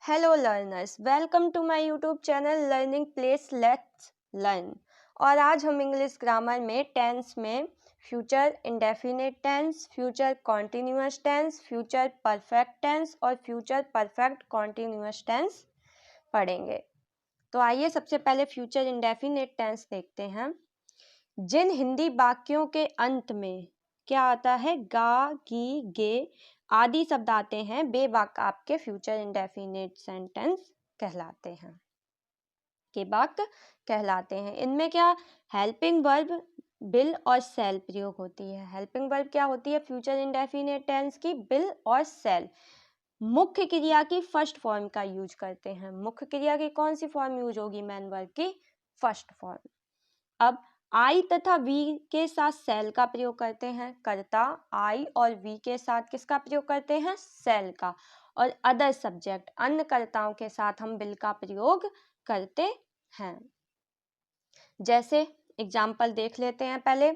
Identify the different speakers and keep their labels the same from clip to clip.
Speaker 1: Hello learners, welcome to my YouTube channel learning place let's learn. और आज हम English grammar में tense में future indefinite tense, future continuous tense, future perfect tense और future perfect continuous tense पढ़ेंगे। तो आइए सबसे पहले फ्यूचर इंडेफिनिट टेंस देखते हैं। जिन हिंदी वाक्यों के अंत में क्या आता है, गा, गी, गे आदि शब्द आते हैं, वे वाक्य आपके फ्यूचर इंडेफिनिट सेंटेंस कहलाते हैं, के वाक्य कहलाते हैं। इनमें क्या हेल्पिंग वर्ब, बिल और सेल प्रयोग होती है। हेल्पिंग वर्ब क्या होती है फ्यूचर इंडेफिनिट टेंस की, बिल और सेल। मुख्य क्रिया की फर्स्ट फॉर्म का यूज करते हैं। मुख्य क्रिया की कौन सी फॉर्म यूज होगी, मेन वर्ब की फर्स्ट फॉर्म। अब आई तथा वी के साथ सेल का प्रयोग करते हैं। कर्ता आई और वी के साथ किसका प्रयोग करते हैं, सेल का। और अदर सब्जेक्ट अन्य कर्ताओं के साथ हम बिल का प्रयोग करते हैं। जैसे एग्जाम्पल देख लेते हैं पहले।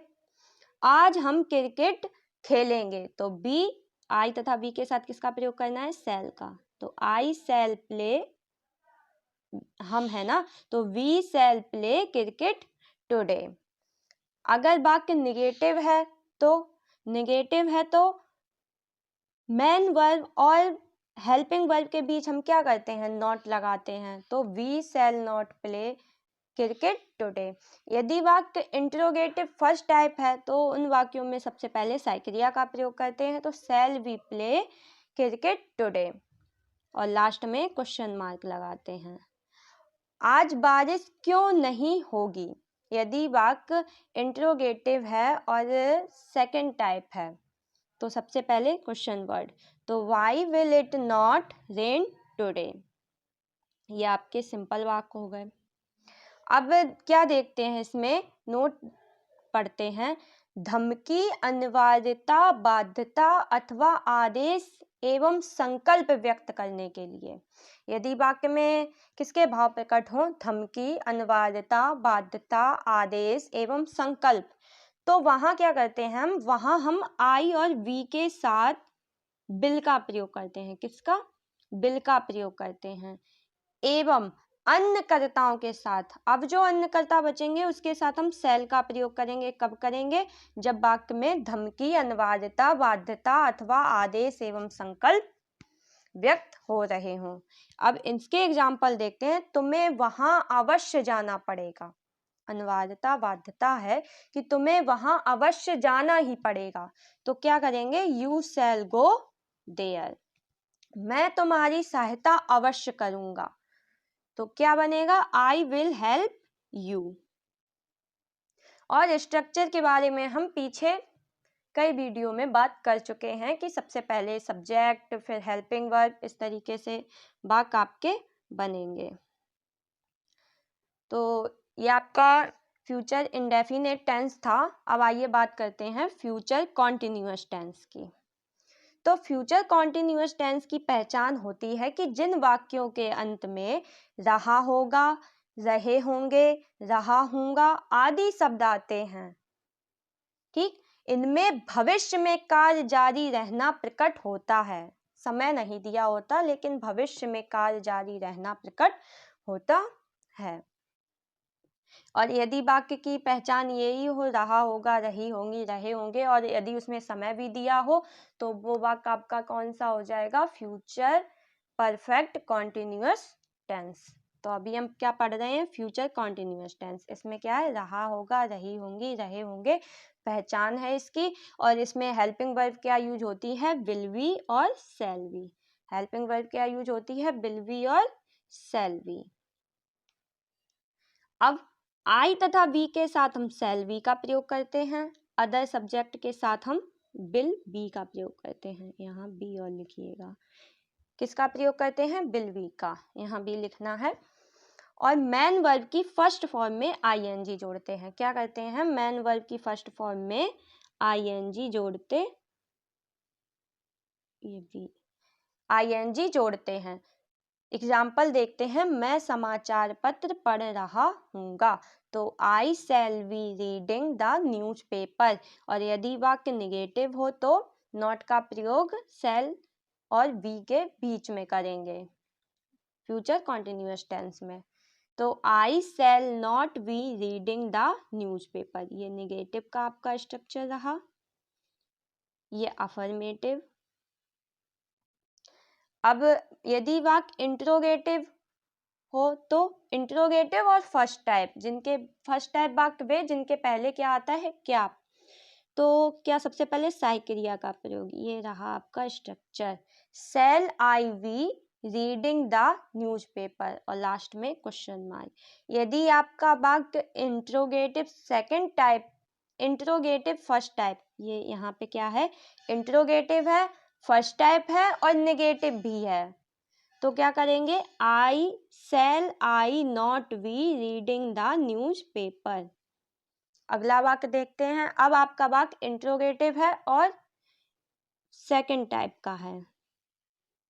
Speaker 1: आज हम क्रिकेट खेलेंगे, तो बी आई तथा वी के साथ किसका प्रयोग करना है, सेल का। तो आई सेल प्ले, हम है ना, तो we shall play cricket today. अगर वाक्य निगेटिव है तो मेन वर्ब और हेल्पिंग वर्ब के बीच हम क्या करते हैं, नॉट लगाते हैं। तो we shall not play cricket today. यदि वाक्य इंटरोगेटिव फर्स्ट टाइप है तो उन वाक्यों में सबसे पहले साइक्रिया का प्रयोग करते हैं। तो shall we play cricket today, और लास्ट में क्वेश्चन मार्क लगाते हैं। आज बारिश क्यों नहीं होगी। यदि वाक्य इंट्रोगेटिव है और सेकंड टाइप है तो सबसे पहले क्वेश्चन वर्ड, तो why will it not rain today. ये आपके सिंपल वाक्य हो गए। अब क्या देखते हैं, इसमें नोट पढ़ते हैं। धमकी अनिवार्यता, बाध्यता अथवा आदेश एवं संकल्प व्यक्त करने के लिए। यदि वाक्य में किसके भाव प्रकट हो, धमकी, अनिवार्यता, बाध्यता, आदेश एवं संकल्प, तो वहां क्या करते हैं हम, वहां हम आई और वी के साथ बिल का प्रयोग करते हैं। किसका, बिल का प्रयोग करते हैं। एवं अन्य कर्ताओं के साथ, अब जो अन्य कर्ता बचेंगे उसके साथ हम सेल का प्रयोग करेंगे। कब करेंगे, जब वाक्य में धमकी, अनिवार्यता, बाध्यता अथवा आदेश एवं संकल्प व्यक्त हो रहे हों। अब इसके एग्जाम्पल देखते हैं। तुम्हें वहां अवश्य जाना पड़ेगा। अनिवार्यता, बाध्यता है कि तुम्हें वहां अवश्य जाना ही पड़ेगा, तो क्या करेंगे, यू शैल गो देयर। मैं तुम्हारी सहायता अवश्य करूंगा, तो क्या बनेगा, आई विल हेल्प यू। और स्ट्रक्चर के बारे में हम पीछे कई वीडियो में बात कर चुके हैं कि सबसे पहले सब्जेक्ट, फिर हेल्पिंग वर्ब, इस तरीके से वाक्य आपके बनेंगे। तो ये आपका फ्यूचर इंडेफिनिट टेंस था। अब आइए बात करते हैं फ्यूचर कॉन्टिन्यूअस टेंस की। तो फ्यूचर कॉन्टिन्यूअस टेंस की पहचान होती है कि जिन वाक्यों के अंत में रहा होगा, रहे होंगे, रहा होगा आदि शब्द आते हैं, ठीक, इनमें भविष्य में कार्य जारी रहना प्रकट होता है। समय नहीं दिया होता, लेकिन भविष्य में कार्य जारी रहना प्रकट होता है। और यदि वाक्य की पहचान यही हो, रहा होगा, रही होंगी, रहे होंगे, और यदि उसमें समय भी दिया हो, तो वो वाक्य आपका कौन सा हो जाएगा, फ्यूचर परफेक्ट कॉन्टिन्यूअस टेंस। तो अभी हम क्या पढ़ रहे हैं, फ्यूचर कॉन्टिन्यूअस टेंस। इसमें क्या है, रहा होगा, रही होंगी, रहे होंगे, पहचान है इसकी। और इसमें हेल्पिंग वर्ब क्या यूज होती है, विल बी और शैल बी। हेल्पिंग वर्ब क्या यूज होती है, विल बी और शैल बी। अब आई तथा वी के साथ हम शैल बी का प्रयोग करते हैं। अदर सब्जेक्ट के साथ हम विल बी का प्रयोग करते हैं। यहाँ बी और लिखिएगा, किसका प्रयोग करते हैं, विल बी का, यहाँ बी लिखना है। और मैन वर्ब की फर्स्ट फॉर्म में आईएनजी जोड़ते हैं। क्या करते हैं, मैन वर्ब की फर्स्ट फॉर्म में आईएनजी जोड़ते, ये बी आईएनजी जोड़ते हैं। एग्जाम्पल देखते हैं। मैं समाचार पत्र पढ़ रहा हूँगा, तो I shall be reading the newspaper. और यदि वाक्य निगेटिव हो तो नॉट का प्रयोग शैल और बी के बीच में करेंगे। फ्यूचर कॉन्टिन्यूअस टेंस में। तो I shall not be reading the newspaper, ये निगेटिव का आपका स्ट्रक्चर रहा, ये अफर्मेटिव। अब यदि वाक्य इंट्रोगेटिव हो तो इंट्रोगेटिव और फर्स्ट टाइप, जिनके फर्स्ट टाइप वाक्य वे जिनके पहले क्या आता है, क्या। तो क्या सबसे पहले साई क्रिया का प्रयोग, ये रहा आपका structure, shall I be reading the newspaper, और लास्ट में क्वेश्चन मार्क। यदि आपका वाक्य interrogative second type, interrogative first type, ये यहाँ पे क्या है, इंट्रोगेटिव है, फर्स्ट टाइप है और नेगेटिव भी है, तो क्या करेंगे, I shall I not be reading the newspaper. अगला वाक्य देखते हैं। अब आपका वाक्य इंट्रोगेटिव है और सेकंड टाइप का है,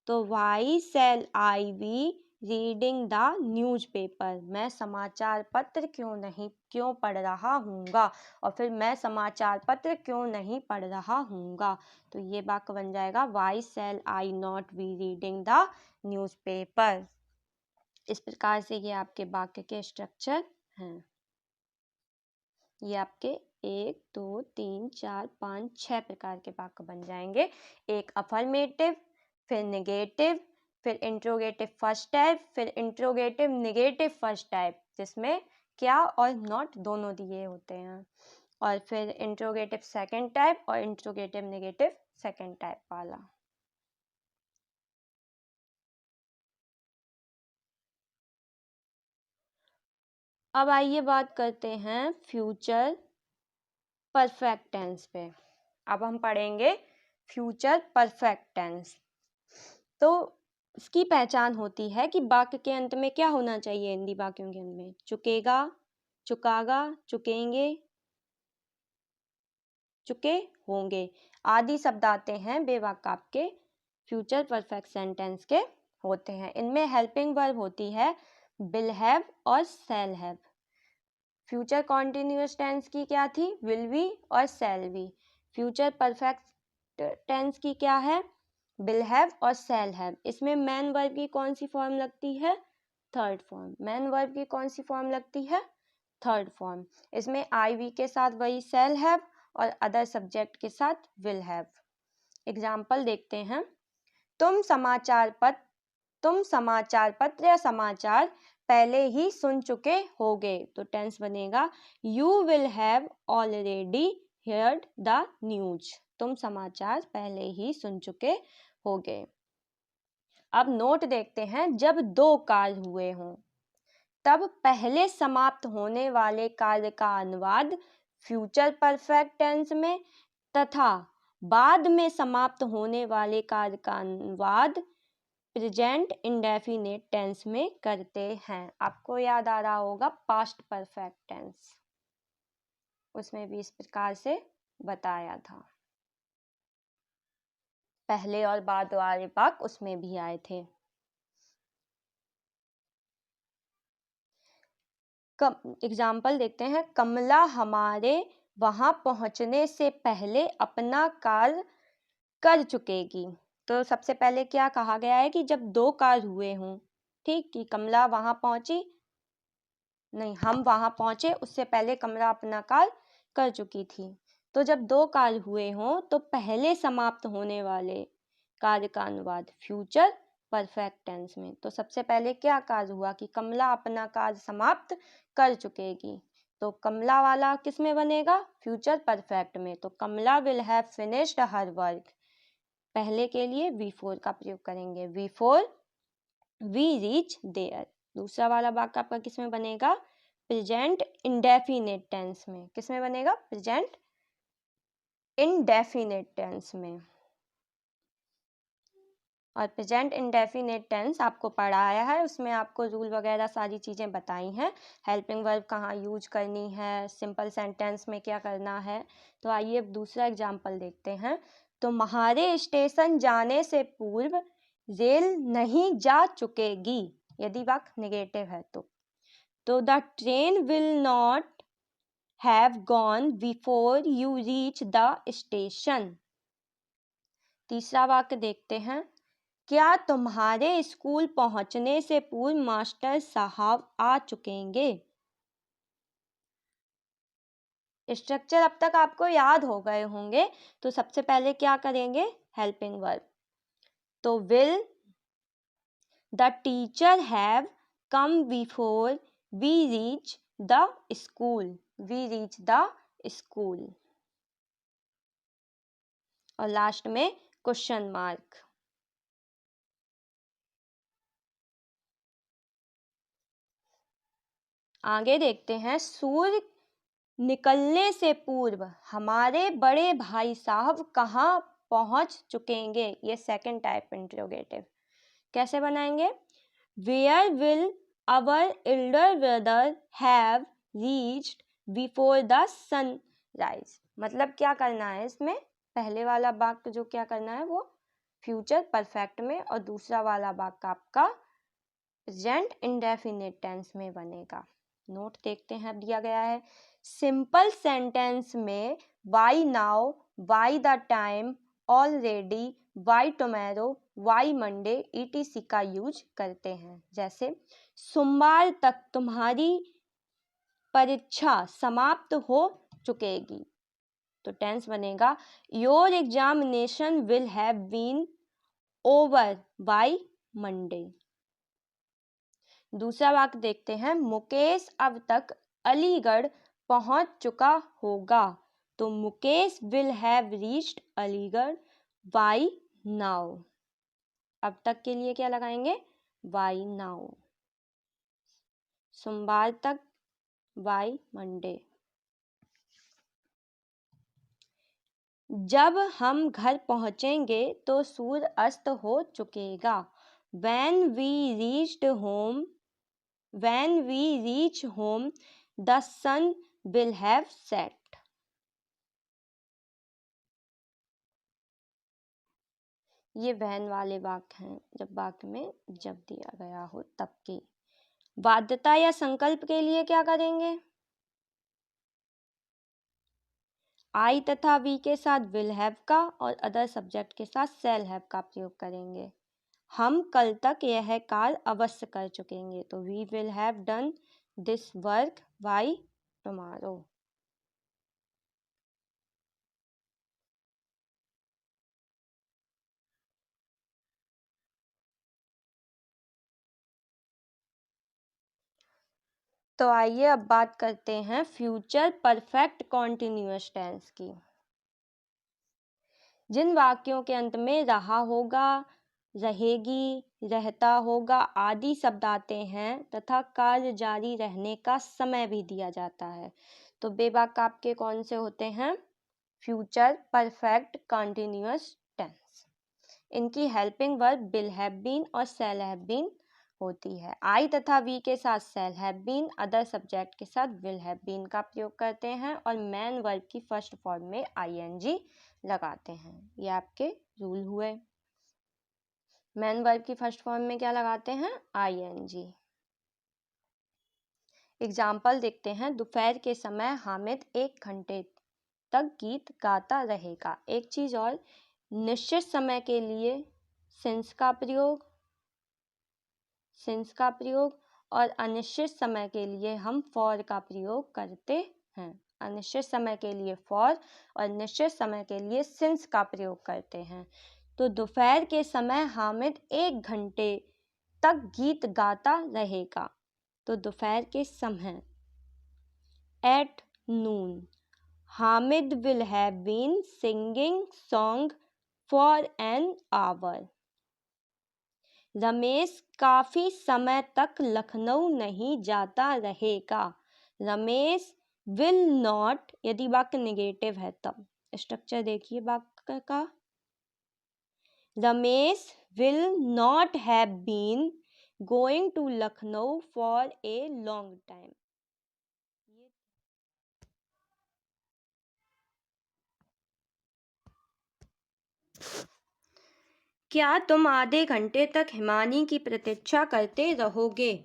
Speaker 1: तो why shall I be reading the newspaper, मैं समाचार पत्र क्यों पढ़ रहा हूँगा, और फिर मैं समाचार पत्र क्यों नहीं पढ़ रहा हूँगा, तो ये वाक्य बन जाएगा why shall I not be reading the newspaper. इस प्रकार से ये आपके वाक्य के स्ट्रक्चर हैं। ये आपके 1 2 3 4 5 6 प्रकार के वाक्य बन जाएंगे। एक अफर्मेटिव, फिर नेगेटिव, फिर इंट्रोगेटिव फर्स्ट टाइप, फिर इंट्रोगेटिव नेगेटिव फर्स्ट टाइप, जिसमें क्या और नॉट दोनों दिए होते हैं, और फिर इंट्रोगेटिव सेकंड टाइप और इंट्रोगेटिव नेगेटिव सेकंड टाइप वाला। अब आइए बात करते हैं फ्यूचर परफेक्ट टेंस पे। अब हम पढ़ेंगे फ्यूचर परफेक्ट टेंस। तो इसकी पहचान होती है कि वाक्य के अंत में क्या होना चाहिए, हिंदी वाक्यों के अंत में चुकेगा, चुकागा, चुकेंगे, चुके होंगे आदि शब्द आते हैं, वे वाक्य आपके फ्यूचर परफेक्ट सेंटेंस के होते हैं। इनमें हेल्पिंग वर्ब होती है विल हैव और shall have. Future continuous tense की क्या थी, विल बी और shall be. Future perfect tense की क्या है, विल हैव और शैल हैव। इसमें मैन वर्ब की कौन सी फॉर्म लगती है, थर्ड फॉर्म। मैन वर्ब की कौन सी फॉर्म लगती है, थर्ड फॉर्म। इसमें आई वी के साथ वही शैल हैव और अदर सब्जेक्ट के साथ विल हैव। एग्जाम्पल देखते हैं। तुम समाचार पत्र या समाचार पहले ही सुन चुके होगे, तो टेंस बनेगा you will have already heard the news. तुम समाचार पहले ही सुन चुके होगे। अब नोट देखते हैं। जब दो कार्य हुए हों तब पहले समाप्त होने वाले कार्य का अनुवाद फ्यूचर परफेक्ट टेंस में तथा बाद में समाप्त होने वाले कार्य का अनुवाद प्रेजेंट इंडेफिनिट टेंस में करते हैं। आपको याद आ रहा होगा पास्ट परफेक्ट टेंस, उसमें भी इस प्रकार से बताया था। पहले और बाद वाले वाक्य उसमें भी आए थे। एग्जाम्पल देखते हैं। कमला हमारे वहां पहुंचने से पहले अपना कार्य कर चुकेगी। तो सबसे पहले क्या कहा गया है कि जब दो कार्य हुए हों, ठीक, कि कमला वहां पहुंची, नहीं, हम वहां पहुंचे, उससे पहले कमला अपना कार्य कर चुकी थी। तो जब दो कार्य हुए हों तो पहले समाप्त होने वाले कार्य का अनुवाद फ्यूचर परफेक्ट टेंस में। तो सबसे पहले क्या कार्य हुआ कि कमला अपना कार्य समाप्त कर चुकेगी, तो कमला वाला किस में बनेगा, फ्यूचर परफेक्ट में। तो Kamala will have finished her work, पहले के लिए V4 का प्रयोग करेंगे, बिफोर वी रीच देयर। दूसरा वाला वाक्य आपका किस में बनेगा, प्रेजेंट इंडेफिनिट टेंस में। किस में बनेगा, प्रेजेंट इंडेफिनिट टेंस में। और प्रेजेंट इंडेफिनिट टेंस आपको पढ़ाया है, उसमें आपको रूल वगैरह सारी चीज़ें बताई हैं। हेल्पिंग वर्ब कहाँ यूज करनी है, सिंपल सेंटेंस में क्या करना है। तो आइए अब दूसरा एग्जाम्पल देखते हैं। तो म्हारे स्टेशन जाने से पूर्व रेल नहीं जा चुकेगी, यदि वाक्य नेगेटिव है तो the train will not have gone before you reach the station. तीसरा वाक्य देखते हैं। क्या तुम्हारे स्कूल पहुंचने से पूर्व मास्टर साहब आ चुकेंगे। स्ट्रक्चर अब तक आपको याद हो गए होंगे, तो सबसे पहले क्या करेंगे, हेल्पिंग वर्ब। तो will the teacher have come before we reach the school, we reach the school. और लास्ट में क्वेश्चन मार्क। आगे देखते हैं, सूर्य निकलने से पूर्व हमारे बड़े भाई साहब कहाँ पहुंच चुकेंगे। ये सेकंड टाइप इंट्रोगेटिव। कैसे बनाएंगे, where will our elder brother have reached before the sunrise. मतलब क्या करना है इसमें, पहले वाला वाक्य जो क्या करना है वो फ्यूचर परफेक्ट में, और दूसरा वाला वाक्य आपका प्रेजेंट इंडेफिनिट टेंस में बनेगा। नोट देखते हैं, दिया गया है सिंपल सेंटेंस में by now, by the time, already, by tomorrow, by Monday etc का यूज करते हैं। जैसे सोमवार तक तुम्हारी परीक्षा समाप्त हो चुकेगी, तो टेंस बनेगा your examination will have been over by Monday. दूसरा वाक्य देखते हैं, मुकेश अब तक अलीगढ़ पहुंच चुका होगा, तो Mukesh will have reached Aligarh by now. अब तक के लिए क्या लगाएंगे, बाय नाउ। सोमवार तक बाय मंडे। जब हम घर पहुंचेंगे तो सूर्य अस्त हो चुकेगा। When we reach home, the sun will have set. ये when वाले वाक्य हैं, जब वाक्य में जब दिया गया हो तब के। बाध्यता या संकल्प के लिए क्या करेंगे, आई तथा वी के साथ विल हैव का और अदर सब्जेक्ट के साथ शैल हैव का प्रयोग करेंगे। हम कल तक यह कार्य अवश्य कर चुकेंगे, तो we will have done this work by tomorrow. तो आइए अब बात करते हैं फ्यूचर परफेक्ट कॉन्टिन्यूअस टेंस की। जिन वाक्यों के अंत में रहा होगा, रहेगी, रहता होगा आदि शब्द आते हैं तथा कार्य जारी रहने का समय भी दिया जाता है, तो वे वाक्य आपके कौन से होते हैं, फ्यूचर परफेक्ट कॉन्टिन्यूअस टेंस। इनकी helping verb will have been और शैल हैव बीन होती है। आई तथा वी के साथ shall have been, other subject के साथ विल हैव बीन का प्रयोग करते हैं, और मैन वर्ब की फर्स्ट फॉर्म में आईएनजी लगाते हैं। ये आपके रूल हुए। मैन वर्ब की फर्स्ट फॉर्म में क्या लगाते हैं, आईएनजी। एग्जाम्पल देखते हैं, दोपहर के समय हामिद 1 घंटे तक गीत गाता रहेगा। एक चीज और, निश्चित समय के लिए सिंस का प्रयोग और अनिश्चित समय के लिए हम फॉर का प्रयोग करते हैं। अनिश्चित समय के लिए फॉर और निश्चित समय के लिए सिंस का प्रयोग करते हैं। तो दोपहर के समय हामिद 1 घंटे तक गीत गाता रहेगा, तो दोपहर के समय at noon Hamid will have been singing song for an hour. Ramesh काफी समय तक लखनऊ नहीं जाता रहेगा। रमेश विल नॉट, यदि वाक्य नेगेटिव है तब स्ट्रक्चर देखिए वाक्य का, Ramesh will not have been going to Lucknow for a long time. क्या तुम आधे घंटे तक हिमानी की प्रतीक्षा करते रहोगे।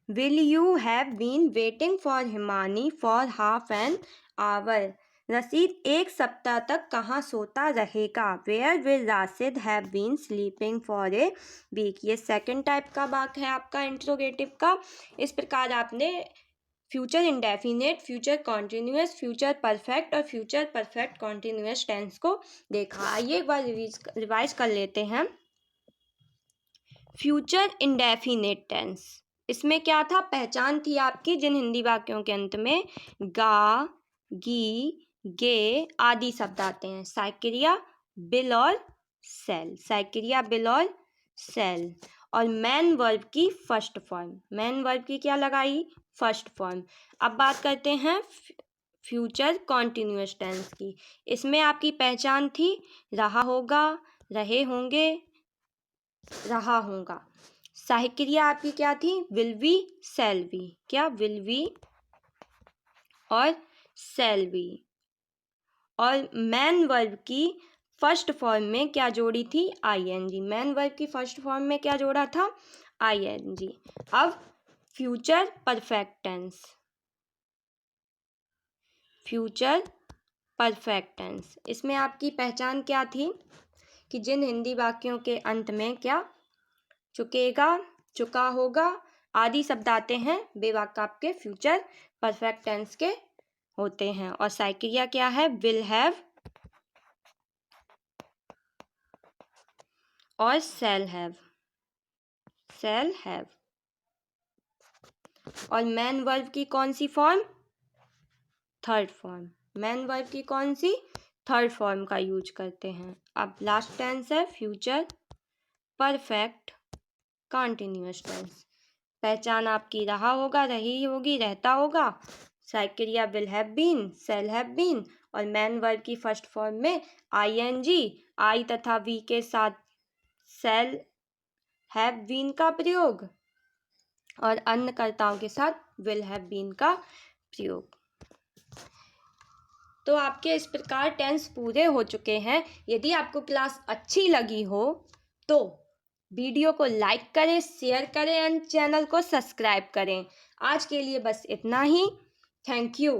Speaker 1: Will you have been waiting for Himani for half an hour? Rashid 1 सप्ताह तक कहाँ सोता रहेगा? Where will Rashid have been sleeping for a week. ये सेकंड टाइप का वाक्य है आपका इंट्रोगेटिव का। इस प्रकार आपने future indefinite, future continuous, future perfect और फ्यूचर परफेक्ट कॉन्टिन्यूअस टेंस को देखा। आइए एक बार रिवाइज कर लेते हैं। फ्यूचर इंडेफिनिट टेंस, इसमें क्या था? पहचान थी आपकी जिन हिंदी वाक्यों के अंत में गा, गी, गे आदि शब्द आते हैं। साइकिरिया, बिल और सेल। साइकिरिया, बिल और सेल। और मैन वर्ब की फर्स्ट फॉर्म, मैन वर्ब की क्या लगाई? First form. अब बात करते हैं फ्यूचर कॉन्टिन्यूअस टेंस की। इसमें आपकी पहचान थी रहा होगा, रहे होंगे, रहा होगा। सहायक क्रिया आपकी क्या थी? Will be, shall be. क्या? विल बी और शैल बी। और मैन वर्ब की फर्स्ट फॉर्म में क्या जोड़ी थी? आईएनजी। मैन वर्ब की फर्स्ट फॉर्म में क्या जोड़ा था? आईएनजी। अब future perfect tense, future perfect tense, इसमें आपकी पहचान क्या थी कि जिन हिंदी वाक्यों के अंत में क्या चुकेगा, चुका होगा आदि शब्द आते हैं, वे वाक्य आपके फ्यूचर परफेक्ट टेंस के होते हैं। और साइकिरिया क्या है? विल हैव और शैल हैव, शैल हैव। और मैन वर्ब की कौन सी form? Third form. Main verb की कौन सी? थर्ड फॉर्म का यूज करते हैं। अब लास्ट टेंस है फ्यूचर परफेक्ट कॉन्टिन्यूअस टेंस। पहचान आपकी रहा होगा, रही होगी, रहता होगा। साइकिरिया will have been, shall have been. और मैन वर्ब की फर्स्ट फॉर्म में आईएनजी, आई तथा वी के साथ शैल हैव बीन का प्रयोग और अन्य कर्ताओं के साथ विल हैव बीन का प्रयोग। तो आपके इस प्रकार टेंस पूरे हो चुके हैं। यदि आपको क्लास अच्छी लगी हो तो वीडियो को लाइक करें, शेयर करें एंड चैनल को सब्सक्राइब करें। आज के लिए बस इतना ही। Thank you.